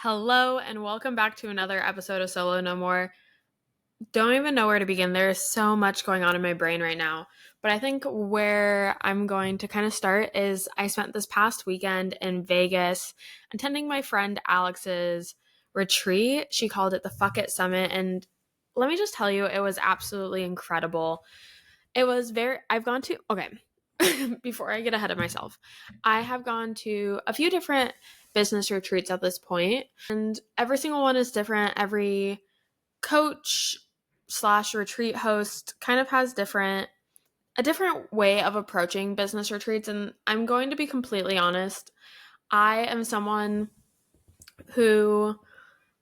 Hello and welcome back to another episode of Solo No More. Don't even know where to begin. There is so much going on in my brain right now. But I think where I'm going to kind of start is I spent this past weekend in Vegas attending my friend Alex's retreat. She called it the Fuck It Summit. And let me just tell you, it was absolutely incredible. I've gone to, okay, before I get ahead of myself, I have gone to a few different business retreats at this point, and every single one is different. Every coach slash retreat host kind of has a different way of approaching business retreats. And I'm going to be completely honest. I am someone who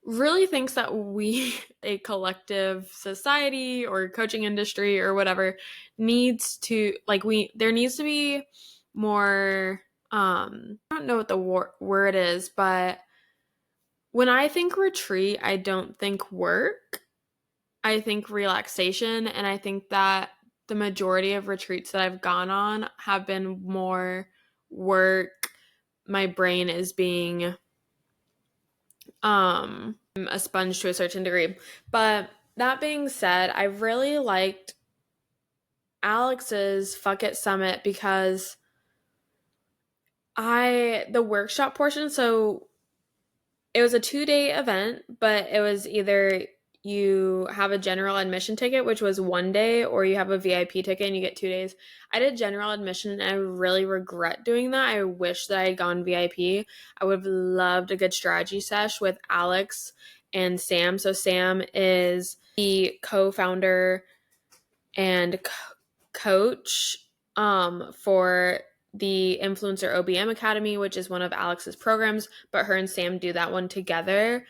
really thinks that we, a collective society or coaching industry or whatever, there needs to be more, I don't know what the word is, but when I think retreat, I don't think work. I think relaxation. And I think that the majority of retreats that I've gone on have been more work. My brain is being a sponge to a certain degree. But that being said, I really liked Alex's Fuck It Summit because the workshop portion, so it was a 2-day event, but it was either you have a general admission ticket, which was 1 day, or you have a VIP ticket and you get 2 days. I did general admission and I really regret doing that. I wish that I had gone VIP. I would have loved a good strategy sesh with Alex and Sam. So Sam is the co-founder and coach for the Influencer OBM Academy, which is one of Alex's programs, but her and Sam do that one together.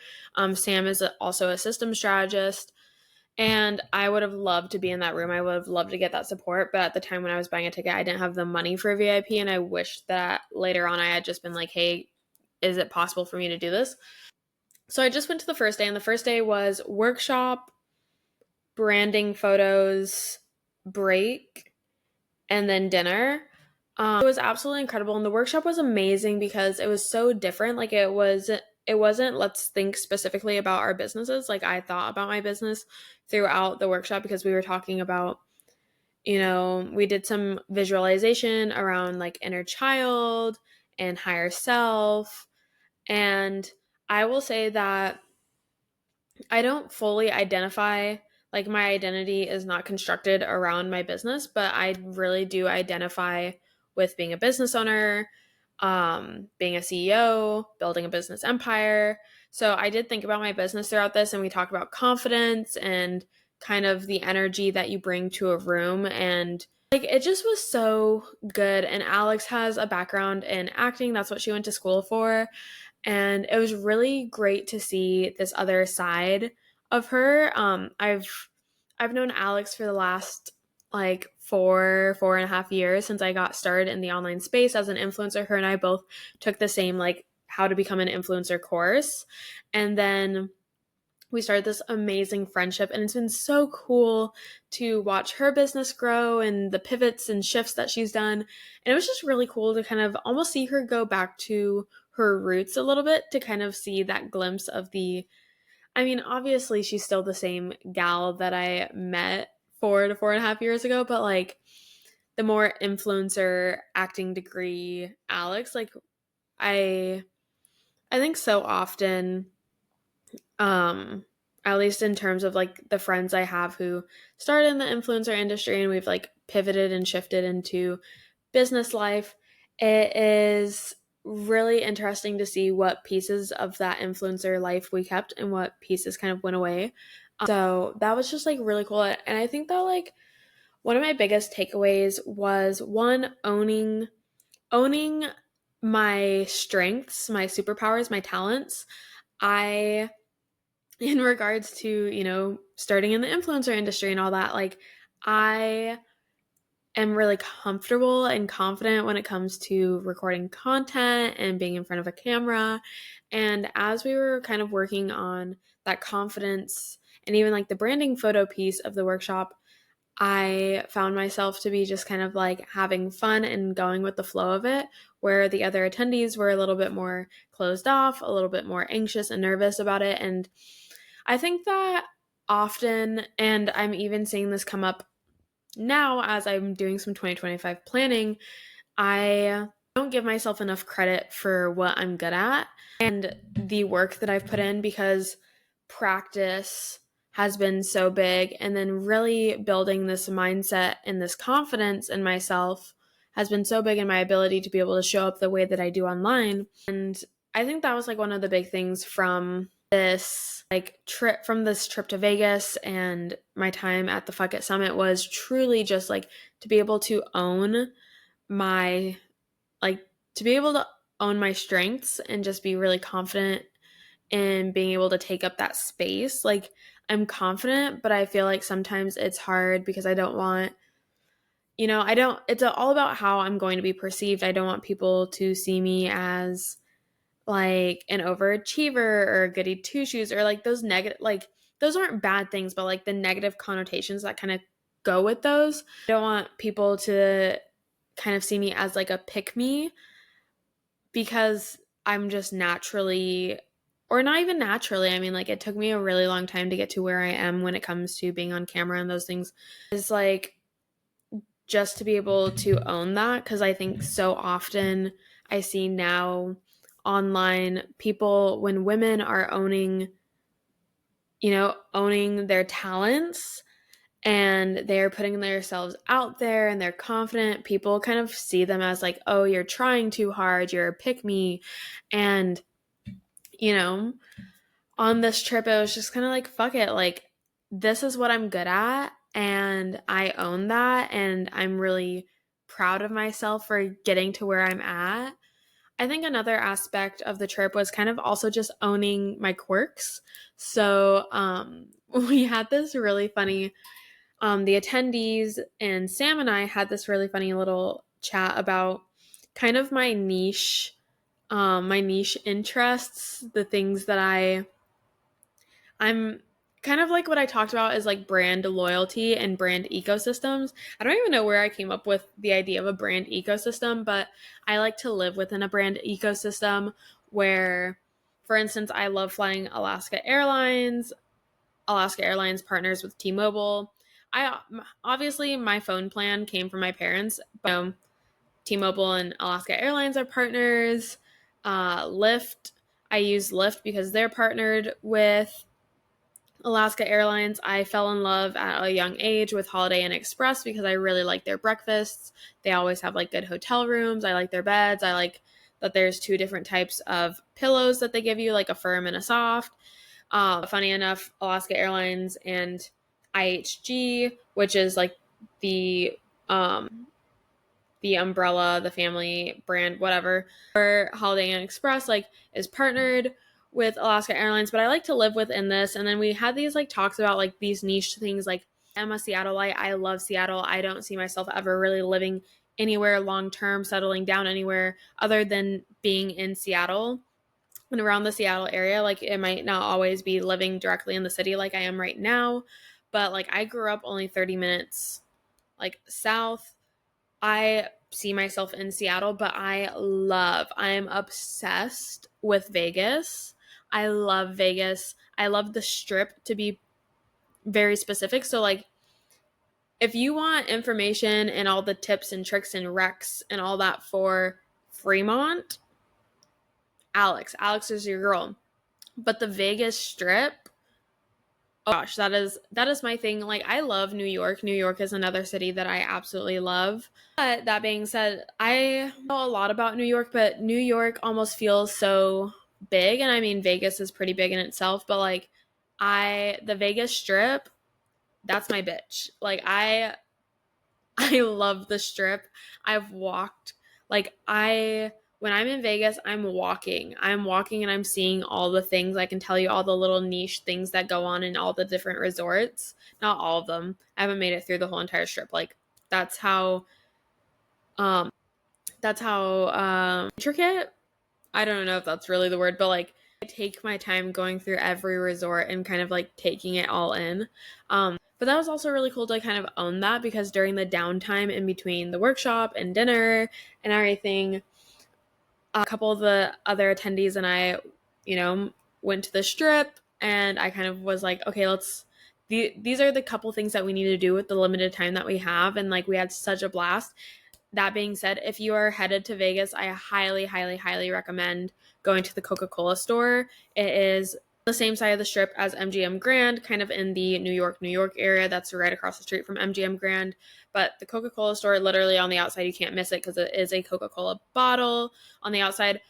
Sam is also a system strategist, and I would have loved to be in that room. I would have loved to get that support, but at the time when I was buying a ticket, I didn't have the money for VIP, and I wish that later on I had just been like, hey, is it possible for me to do this? So I just went to the first day, and the first day was workshop, branding photos, break, and then dinner. It was absolutely incredible, and the workshop was amazing because it was so different. Like it wasn't let's think specifically about our businesses. Like I thought about my business throughout the workshop because we were talking about, we did some visualization around like inner child and higher self. And I will say that I don't fully identify, like my identity is not constructed around my business, but I really do identify with being a business owner, being a CEO, building a business empire. So I did think about my business throughout this, and we talked about confidence and kind of the energy that you bring to a room. And like it just was so good. And Alex has a background in acting, that's what she went to school for. And it was really great to see this other side of her. I've known Alex for the last like 4.5 years since I got started in the online space as an influencer. Her and I both took the same like how to become an influencer course. And then we started this amazing friendship, and it's been so cool to watch her business grow and the pivots and shifts that she's done. And it was just really cool to kind of almost see her go back to her roots a little bit, to kind of see that glimpse of obviously she's still the same gal that I met 4.5 years ago, but like the more influencer acting degree Alex, like I think so often, at least in terms of like the friends I have who started in the influencer industry and we've like pivoted and shifted into business life, it is really interesting to see what pieces of that influencer life we kept and what pieces kind of went away. So that was just like really cool. And I think that like one of my biggest takeaways was one, owning my strengths, my superpowers, my talents. I in regards to, starting in the influencer industry and all that, like I am really comfortable and confident when it comes to recording content and being in front of a camera. And as we were kind of working on that confidence and even like the branding photo piece of the workshop, I found myself to be just kind of like having fun and going with the flow of it, where the other attendees were a little bit more closed off, a little bit more anxious and nervous about it. And I think that often, and I'm even seeing this come up now as I'm doing some 2025 planning, I don't give myself enough credit for what I'm good at and the work that I've put in, because practice has been so big, and then really building this mindset and this confidence in myself has been so big in my ability to be able to show up the way that I do online. And I think that was like one of the big things from this trip to Vegas and my time at the Fuck It Summit, was truly just like to be able to own my to be able to own my strengths and just be really confident in being able to take up that space. Like, I'm confident, but I feel like sometimes it's hard because I don't want, it's all about how I'm going to be perceived. I don't want people to see me as like an overachiever or a goody two shoes, or like those negative, like those aren't bad things, but like the negative connotations that kind of go with those. I don't want people to kind of see me as like a pick me, because I'm just naturally, or not even naturally, I mean, like, it took me a really long time to get to where I am when it comes to being on camera and those things. Is like just to be able to own that, because I think so often I see now online people, when women are owning their talents and they're putting themselves out there and they're confident, people kind of see them as like, oh, you're trying too hard, you're a pick me. And on this trip, it was just kind of like, fuck it, like, this is what I'm good at, and I own that, and I'm really proud of myself for getting to where I'm at. I think another aspect of the trip was kind of also just owning my quirks. So we had this really funny, the attendees and Sam and I had this really funny little chat about kind of my niche interests, the things that I'm kind of like, what I talked about is like brand loyalty and brand ecosystems. I don't even know where I came up with the idea of a brand ecosystem, but I like to live within a brand ecosystem where, for instance, I love flying Alaska Airlines. Alaska Airlines partners with T-Mobile. I obviously, my phone plan came from my parents, but T-Mobile and Alaska Airlines are partners. Lyft, I use Lyft because they're partnered with Alaska Airlines. I fell in love at a young age with Holiday Inn Express because I really like their breakfasts. They always have like good hotel rooms. I like their beds. I like that there's two different types of pillows that they give you, like a firm and a soft. Funny enough, Alaska Airlines and IHG, which is like the the umbrella, the family brand, whatever, or Holiday Inn Express, like, is partnered with Alaska Airlines, but I like to live within this. And then we had these like talks about like these niche things, like, I'm a Seattleite. I love Seattle. I don't see myself ever really living anywhere long term, settling down anywhere other than being in Seattle and around the Seattle area. Like, it might not always be living directly in the city like I am right now, but like, I grew up only 30 minutes like south. I see myself in Seattle, but I'm obsessed with Vegas. I love Vegas. I love the Strip, to be very specific. So like, if you want information and all the tips and tricks and recs and all that for Fremont, Alex is your girl. But the Vegas Strip, oh gosh, that is my thing. Like, I love New York. New York is another city that I absolutely love. But that being said, I know a lot about New York, but New York almost feels so big. And I mean, Vegas is pretty big in itself, but like, the Vegas Strip, that's my bitch. Like, I love the Strip. I've walked, like, when I'm in Vegas, I'm walking and I'm seeing all the things. I can tell you all the little niche things that go on in all the different resorts. Not all of them. I haven't made it through the whole entire Strip. Like, that's how um intricate. I don't know if that's really the word, but like, I take my time going through every resort and kind of like taking it all in. But that was also really cool to kind of own that, because during the downtime in between the workshop and dinner and everything, a couple of the other attendees and I, went to the strip, and I kind of was like, okay, these are the couple things that we need to do with the limited time that we have. And like, we had such a blast. That being said, if you are headed to Vegas, I highly, highly, highly recommend going to the Coca-Cola store. It is the same side of the strip as MGM Grand, kind of in the New York area. That's right across the street from MGM Grand. But the Coca-Cola store, literally on the outside, you can't miss it because it is a Coca-Cola bottle on the outside.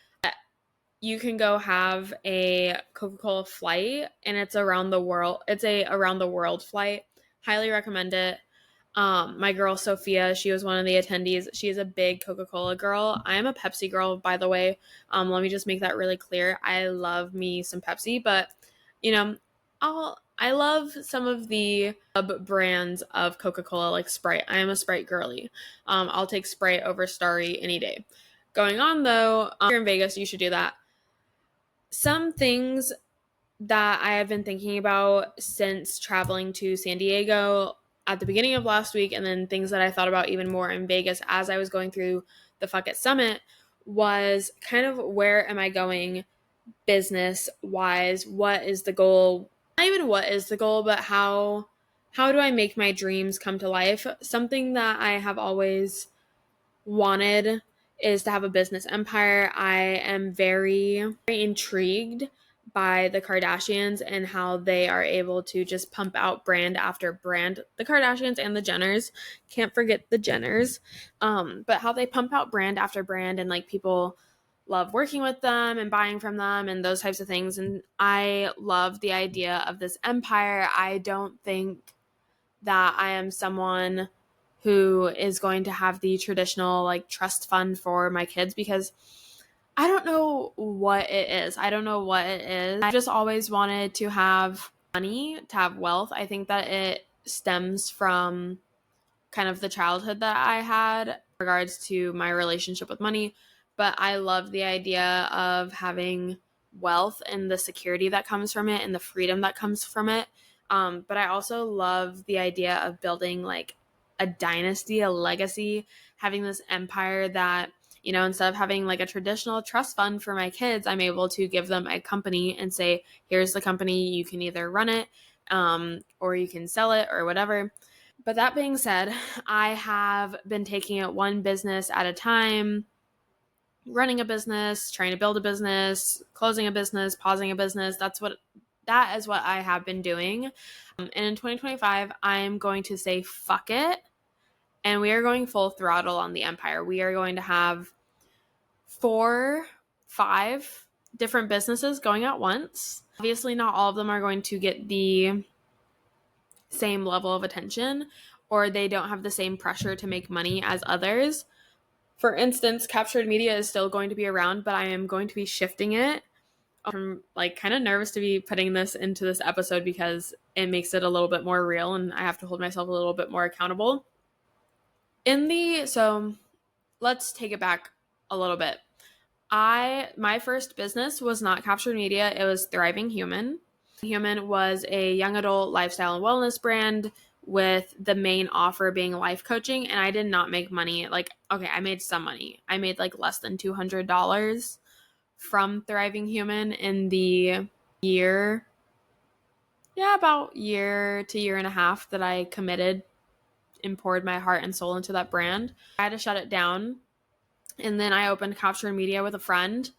You can go have a Coca-Cola flight, and it's around the world. It's a around the world flight. Highly recommend it. My girl Sophia, she was one of the attendees. She is a big Coca-Cola girl. I am a Pepsi girl, by the way. Let me just make that really clear. I love me some Pepsi, but you know, I love some of the sub brands of Coca-Cola, like Sprite. I am a Sprite girly. I'll take Sprite over Starry any day. Going on though, here in Vegas, you should do that. Some things that I have been thinking about since traveling to San Diego at the beginning of last week, and then things that I thought about even more in Vegas as I was going through the Fuck It Summit, was kind of, where am I going business wise? What is the goal? Not even what is the goal, but how do I make my dreams come to life? Something that I have always wanted is to have a business empire. I am very, very intrigued by the Kardashians and how they are able to just pump out brand after brand. The Kardashians and the Jenners, can't forget the Jenners, but how they pump out brand after brand, and like, people love working with them and buying from them and those types of things. And I love the idea of this empire. I don't think that I am someone who is going to have the traditional like trust fund for my kids, because I don't know what it is. I don't know what it is. I just always wanted to have money, to have wealth. I think that it stems from kind of the childhood that I had in regards to my relationship with money. But I love the idea of having wealth and the security that comes from it and the freedom that comes from it. But I also love the idea of building like a dynasty, a legacy, having this empire that, instead of having like a traditional trust fund for my kids, I'm able to give them a company and say, here's the company, you can either run it, or you can sell it or whatever. But that being said, I have been taking it one business at a time, running a business, trying to build a business, closing a business, pausing a business. That is what I have been doing. And in 2025, I'm going to say fuck it. And we are going full throttle on the empire. We are going to have 4, 5 different businesses going at once. Obviously, not all of them are going to get the same level of attention, or they don't have the same pressure to make money as others. For instance, captured media is still going to be around, but I am going to be shifting it. I'm like kind of nervous to be putting this into this episode because it makes it a little bit more real and I have to hold myself a little bit more accountable. So let's take it back a little bit. My first business was not captured media, it was Thriving Human. Human was a young adult lifestyle and wellness brand with the main offer being life coaching, and I did not make money. Like, okay, I made some money. I made like less than $200 from Thriving Human in the year, about year to year and a half that I committed and poured my heart and soul into that brand. I had to shut it down. And then I opened Captured Media with a friend.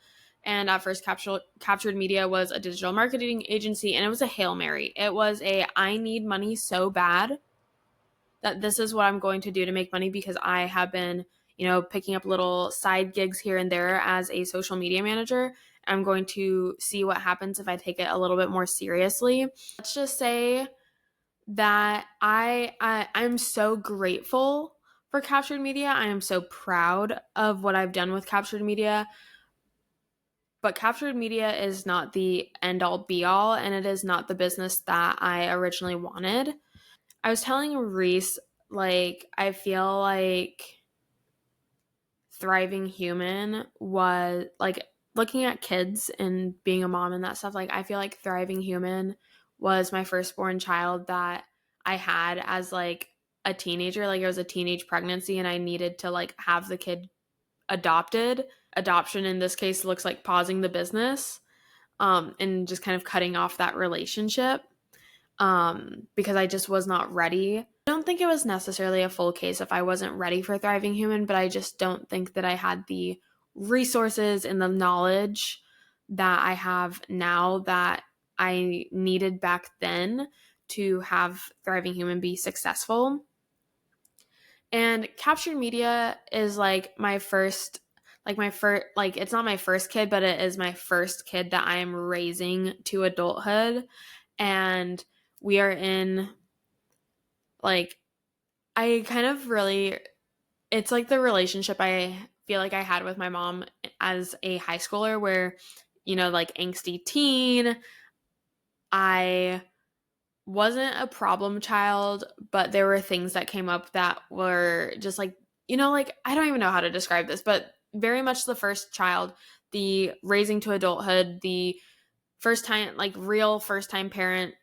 And at first, Captured Media was a digital marketing agency, and it was a Hail Mary. It was I need money so bad that this is what I'm going to do to make money, because I have been, picking up little side gigs here and there as a social media manager. I'm going to see what happens if I take it a little bit more seriously. Let's just say that I'm so grateful for Captured Media. I am so proud of what I've done with Captured Media. But Captured Media is not the end all be all, and it is not the business that I originally wanted. I was telling Reese, like, I feel like Thriving Human was like, looking at kids and being a mom and that stuff. Like, I feel like Thriving Human was my firstborn child that I had as like a teenager. Like it was a teenage pregnancy and I needed to like have the kid adopted. Adoption in this case looks like pausing the business, and just kind of cutting off that relationship, because I just was not ready. I don't think it was necessarily a full case if I wasn't ready for Thriving Human, but I just don't think that I had the resources and the knowledge that I have now that I needed back then to have Thriving Human be successful. And captured media is like it's not my first kid, but it is my first kid that I am raising to adulthood. And we are in like, I kind of really, it's like the relationship I feel like I had with my mom as a high schooler where, like angsty teen. I wasn't a problem child, but there were things that came up that were just like, like I don't even know how to describe this, but very much the first child, the raising to adulthood, the first time, like real first time parent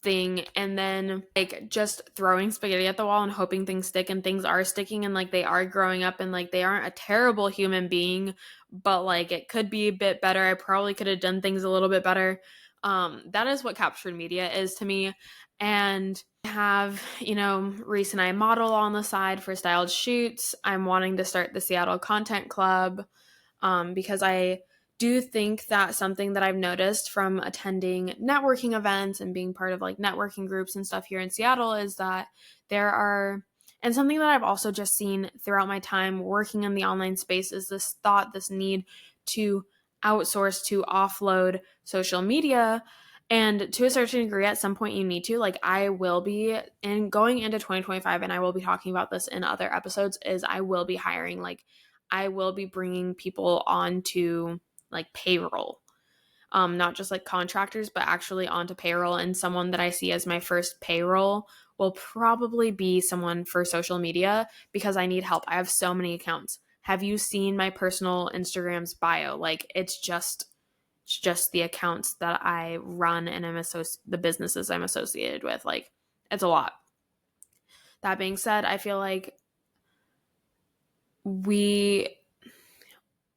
thing, and then like just throwing spaghetti at the wall and hoping things stick, and things are sticking, and like they are growing up, and like they aren't a terrible human being, but like it could be a bit better. I probably could have done things a little bit better. That is what captured media is to me. And I have, Reese and I model on the side for styled shoots. I'm wanting to start the Seattle Content Club, because I do think that something that I've noticed from attending networking events and being part of like networking groups and stuff here in Seattle is that there are, and something that I've also just seen throughout my time working in the online space is this thought, this need to outsource, to offload social media. And to a certain degree, at some point you need to, like I will be, and going into 2025, and I will be talking about this in other episodes, is I will be hiring, like I will be bringing people onto like payroll, not just like contractors, but actually onto payroll. And someone that I see as my first payroll will probably be someone for social media, because I need help. I have so many accounts. Have you seen my personal Instagram's bio? Like it's just the accounts that I run, and the businesses I'm associated with. Like it's a lot. That being said, I feel like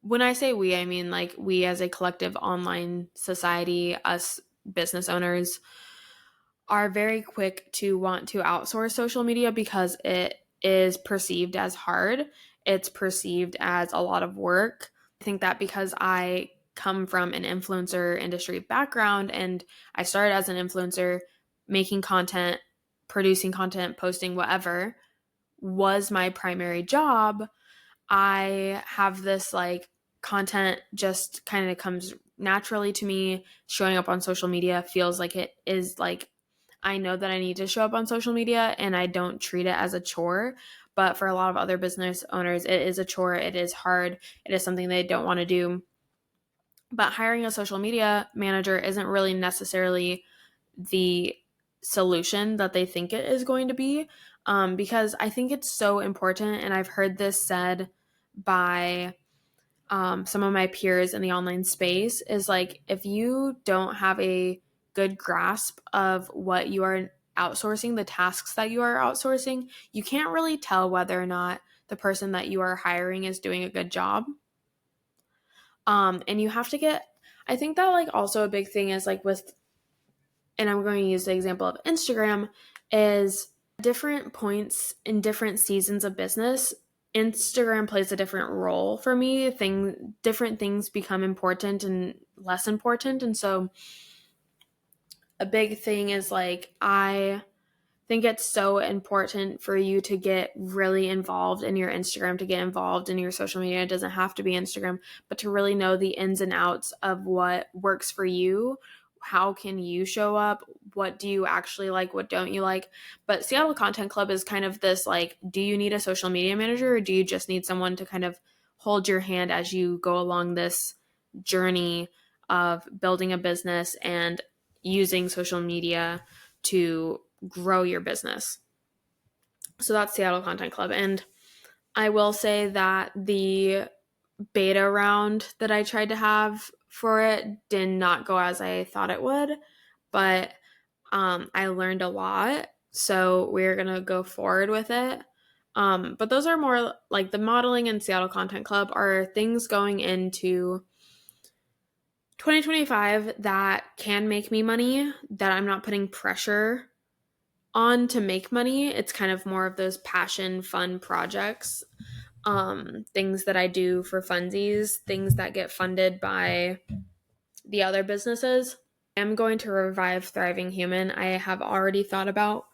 when I say we, I mean like we as a collective online society, us business owners, are very quick to want to outsource social media because it is perceived as hard. It's perceived as a lot of work. I think that because I come from an influencer industry background and I started as an influencer, making content, producing content, posting, whatever was my primary job, I have this like content just kind of comes naturally to me. Showing up on social media feels like it is like, I know that I need to show up on social media and I don't treat it as a chore. But for a lot of other business owners, it is a chore. It is hard. It is something they don't want to do. But hiring a social media manager isn't really necessarily the solution that they think it is going to be, because I think it's so important. And I've heard this said by some of my peers in the online space is like, if you don't have a good grasp of what you are outsourcing, the tasks that you are outsourcing, you can't really tell whether or not the person that you are hiring is doing a good job. And you have to get, I think that like also a big thing is like with, and I'm going to use the example of Instagram, is different points in different seasons of business, Instagram plays a different role for me. Different things become important and less important. And so a big thing is like, I think it's so important for you to get really involved in your Instagram, to get involved in your social media. It doesn't have to be Instagram, but to really know the ins and outs of what works for you. How can you show up? What do you actually like? What don't you like? But Seattle Content Club is kind of this like, do you need a social media manager, or do you just need someone to kind of hold your hand as you go along this journey of building a business and using social media to grow your business? So that's Seattle Content Club. And I will say that the beta round that I tried to have for it did not go as I thought it would, but I learned a lot, so we're going to go forward with it. But those are more like the modeling and Seattle Content Club are things going into 2025 that can make me money, that I'm not putting pressure on to make money. It's kind of more of those passion, fun projects, things that I do for funsies, things that get funded by the other businesses. I'm going to revive Thriving Human. I have already thought about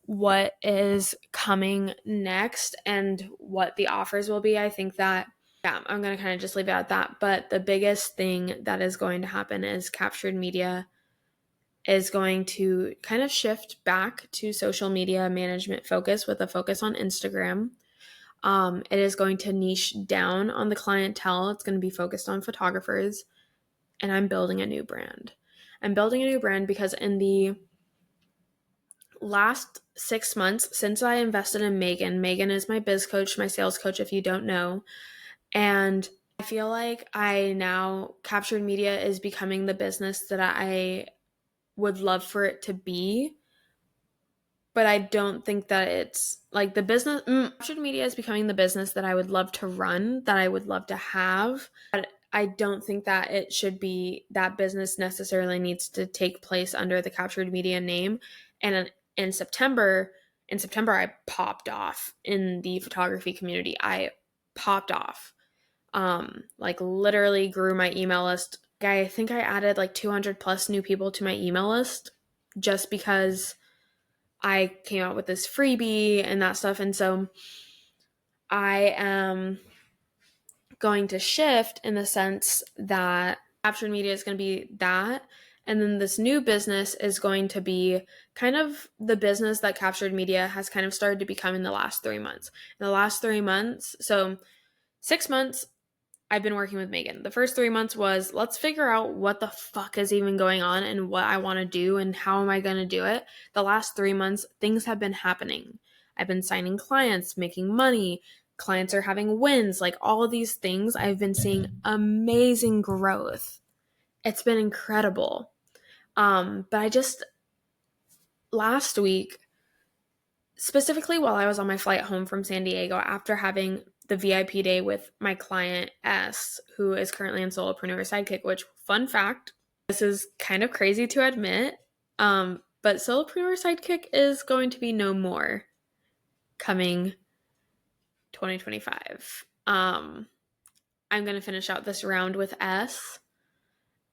what is coming next and what the offers will be. I think that, yeah, I'm going to kind of just leave it at that. But the biggest thing that is going to happen is Captured Media is going to kind of shift back to social media management focus with a focus on Instagram. It is going to niche down on the clientele. It's going to be focused on photographers. And I'm building a new brand. I'm building a new brand because in the last 6 months since I invested in Megan is my biz coach, my sales coach, if you don't know. And I feel like Captured Media is becoming the business that I would love for it to be. But I don't think that it's like the business. Captured Media is becoming the business that I would love to run, that I would love to have. But I don't think that it should be, that business necessarily needs to take place under the Captured Media name. And in September, I popped off in the photography community. I popped off. Like literally grew my email list. I think I added like 200 plus new people to my email list just because I came out with this freebie and that stuff. And so I am going to shift in the sense that Captured Media is going to be that. And then this new business is going to be kind of the business that Captured Media has kind of started to become in the last 3 months. In the last 3 months, so 6 months, I've been working with Megan. The first 3 months was, let's figure out what the fuck is even going on and what I want to do and how am I going to do it. The last 3 months, things have been happening. I've been signing clients, making money. Clients are having wins. Like all of these things, I've been seeing amazing growth. It's been incredible. But I just, last week, specifically while I was on my flight home from San Diego after having the VIP day with my client S, who is currently in Solopreneur Sidekick, which, fun fact, this is kind of crazy to admit, but Solopreneur Sidekick is going to be no more coming 2025. I'm going to finish out this round with S,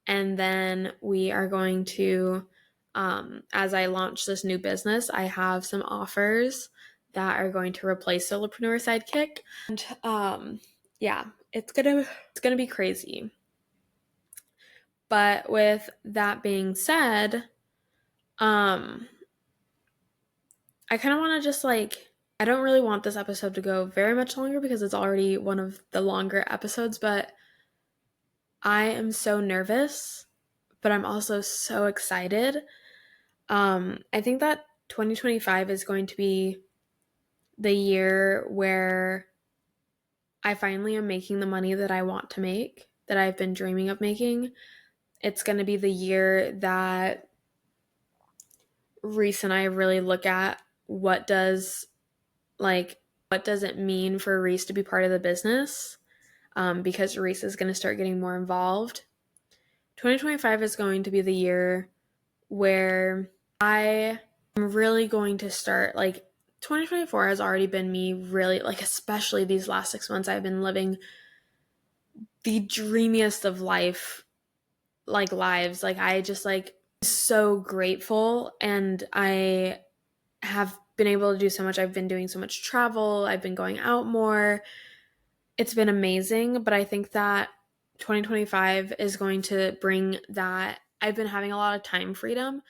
and then we are going to, as I launch this new business, I have some offers that are going to replace Solopreneur Sidekick. And yeah, it's gonna be crazy. But with that being said, I kind of want to just I don't really want this episode to go very much longer because it's already one of the longer episodes, but I am so nervous, but I'm also so excited. I think that 2025 is going to be the year where I finally am making the money that I want to make, that I've been dreaming of making. It's going to be the year that Reese and I really look at what does it mean for Reese to be part of the business, because Reese is going to start getting more involved. 2025 is going to be the year where I am really going to start, 2024 has already been me really, especially these last 6 months, I've been living the dreamiest of lives. I just so grateful, and I have been able to do so much. I've been doing so much travel. I've been going out more. It's been amazing, but I think that 2025 is going to bring that. I've been having a lot of time freedom.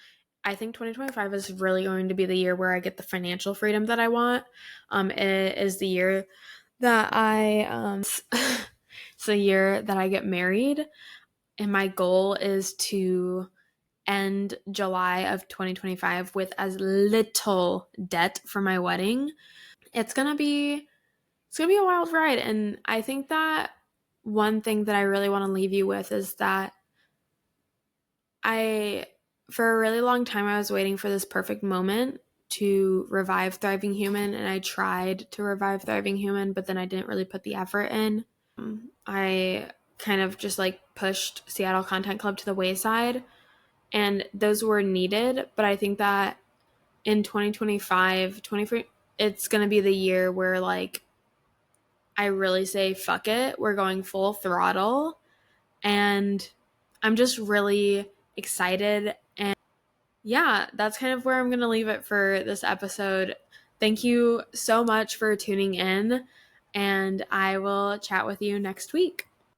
I think 2025 is really going to be the year where I get the financial freedom that I want. It is the year that it's the year that I get married, and my goal is to end July of 2025 with as little debt for my wedding. It's gonna be a wild ride, and I think that one thing that I really want to leave you with is that for a really long time, I was waiting for this perfect moment to revive Thriving Human, and I tried to revive Thriving Human, but then I didn't really put the effort in. I kind of just like pushed Seattle Content Club to the wayside, and those were needed, but I think that in 2025, it's going to be the year where like I really say fuck it, we're going full throttle, and I'm just really excited. And yeah, that's kind of where I'm going to leave it for this episode. Thank you so much for tuning in, and I will chat with you next week.